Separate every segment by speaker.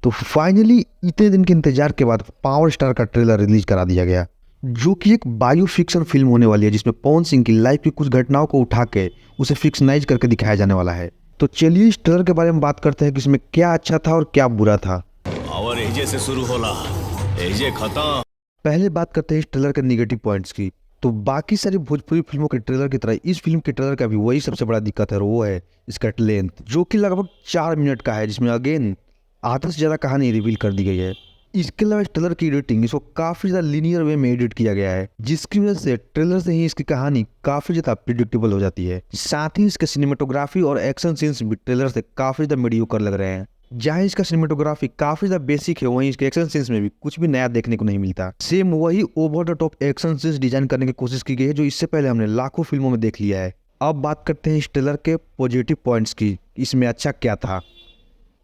Speaker 1: तो फाइनली इतने दिन के इंतजार के बाद पावर स्टार का ट्रेलर रिलीज करा दिया गया, जो कि एक बायो फिक्शन फिल्म होने वाली है जिसमें पवन सिंह की लाइफ की कुछ घटनाओं को उठा के उसे फिक्शनाइज करके दिखाया जाने वाला है। तो चलिए इस ट्रेलर के बारे में बात करते हैं कि इसमें क्या अच्छा था और क्या बुरा था।
Speaker 2: और एजे से शुरू होला, एजे खत्म।
Speaker 1: पहले बात करते हैं इस ट्रेलर के निगेटिव पॉइंट्स की। तो बाकी सारी भोजपुरी फिल्मों के ट्रेलर की तरह इस फिल्म के ट्रेलर का भी वही सबसे बड़ा दिक्कत है, और वो है इसका लेंथ, जो कि लगभग 4 मिनट का है, जिसमें अगेन आधा से ज़्यादा कहानी रिवील कर दी गई है। इसके अलावा इस ट्रेलर की एडिटिंग, इसको काफ़ी ज़्यादा लीनियर वे में एडिट किया गया है, जिसकी वजह से ट्रेलर से ही इसकी कहानी काफ़ी ज़्यादा प्रिडिक्टेबल हो जाती है। साथ ही इसके सिनेमेटोग्राफी और एक्शन सीन्स भी ट्रेलर से काफ़ी ज़्यादा मीडियोकर लग रहे हैं। जहाँ इसका सिनेमेटोग्राफी काफी ज्यादा बेसिक है, वहीं इसके एक्शन सीन्स में भी कुछ भी नया देखने को नहीं मिलता। सेम वही over the top action scenes design करने की कोशिश की गई है, जो इससे पहले हमने लाखों फिल्मों में देख लिया है। अब बात करते हैं इस ट्रेलर के पॉजिटिव पॉइंट्स की, इसमें अच्छा क्या था।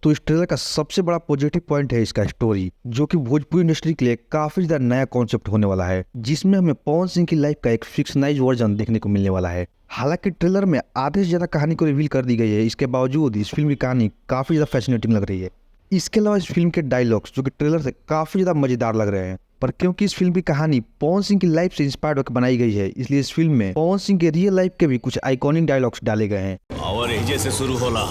Speaker 1: तो इस ट्रेलर का सबसे बड़ा पॉजिटिव पॉइंट है इसका स्टोरी, जो कि भोजपुरी इंडस्ट्री के लिए काफी ज्यादा नया कॉन्सेप्ट होने वाला है, जिसमें हमें पवन सिंह की लाइफ का एक फिक्शनाइज वर्जन देखने को मिलने वाला है। हालांकि ट्रेलर में आधे से ज्यादा कहानी को रिवील कर दी गई है, इसके बावजूद इस फिल्म की कहानी काफी ज्यादा फैसिनेटिंग लग रही है। इसके अलावा इस फिल्म के डायलॉग्स, जो कि ट्रेलर से काफी ज्यादा मजेदार लग रहे हैं, पर क्योंकि इस फिल्म की कहानी पवन सिंह की लाइफ से इंस्पायर्ड होकर बनाई गई है, इसलिए इस फिल्म में पवन सिंह के रियल लाइफ के भी कुछ आइकॉनिक डायलॉग्स डाले गए हैं,
Speaker 2: और एजे से शुरू होला,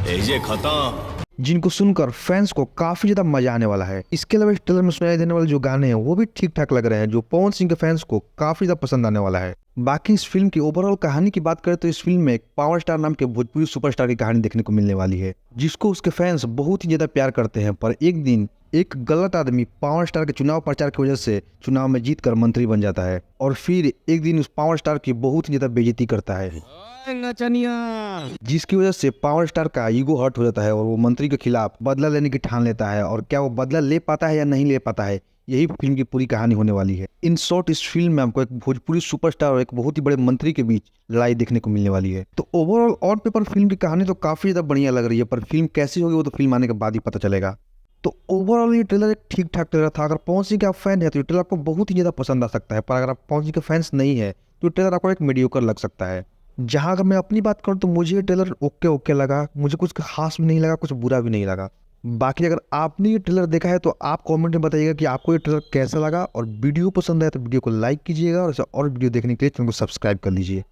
Speaker 2: एजे खत्म।
Speaker 1: जिनको सुनकर फैंस को काफी ज्यादा मजा आने वाला है। इसके अलावा इस ट्रेलर में सुनाई देने वाले जो गाने हैं वो भी ठीक ठाक लग रहे हैं, जो पवन सिंह के फैंस को काफी ज्यादा पसंद आने वाला है। बाकी इस फिल्म की ओवरऑल कहानी की बात करें तो इस फिल्म में एक पावर स्टार नाम के भोजपुरी सुपरस्टार की कहानी देखने को मिलने वाली है, जिसको उसके फैंस बहुत ही ज्यादा प्यार करते हैं। पर एक दिन एक गलत आदमी पावर स्टार के चुनाव प्रचार की वजह से चुनाव में जीतकर मंत्री बन जाता है, और फिर एक दिन उस पावर स्टार की बहुत ही ज्यादा बेइज्जती करता है, जिसकी वजह से पावर स्टार का ईगो हर्ट हो जाता है और वो मंत्री के खिलाफ बदला लेने की ठान लेता है। और क्या वो बदला ले पाता है या नहीं ले पाता है, यही फिल्म की पूरी कहानी होने वाली है। इन शॉर्ट इस फिल्म में हमको एक भोजपुरी सुपरस्टार और एक बहुत ही बड़े मंत्री के बीच लड़ाई देखने को मिलने वाली है। तो ओवरऑल ऑन पेपर फिल्म की कहानी तो काफी ज्यादा बढ़िया लग रही है, पर फिल्म कैसी होगी वो तो फिल्म आने के बाद ही पता चलेगा। तो ओवरऑल ये ट्रेलर एक ठीक ठाक ट्रेलर था। अगर पवन सिंह के आप फैन है तो ये ट्रेलर आपको बहुत ही ज्यादा पसंद आ सकता है, पर अगर आप पवन सिंह के फैंस नहीं है तो ये ट्रेलर आपको एक मीडियोकर लग सकता है। जहां अगर मैं अपनी बात करूं तो मुझे ये ट्रेलर ओके ओके लगा, मुझे कुछ खास भी नहीं लगा, कुछ बुरा भी नहीं लगा। बाकी अगर आपने ये ट्रेलर देखा है तो आप कमेंट में बताइएगा कि आपको ये ट्रेलर कैसा लगा, और वीडियो पसंद आया तो वीडियो को लाइक कीजिएगा, और वीडियो देखने के लिए चैनल को सब्सक्राइब कर लीजिए।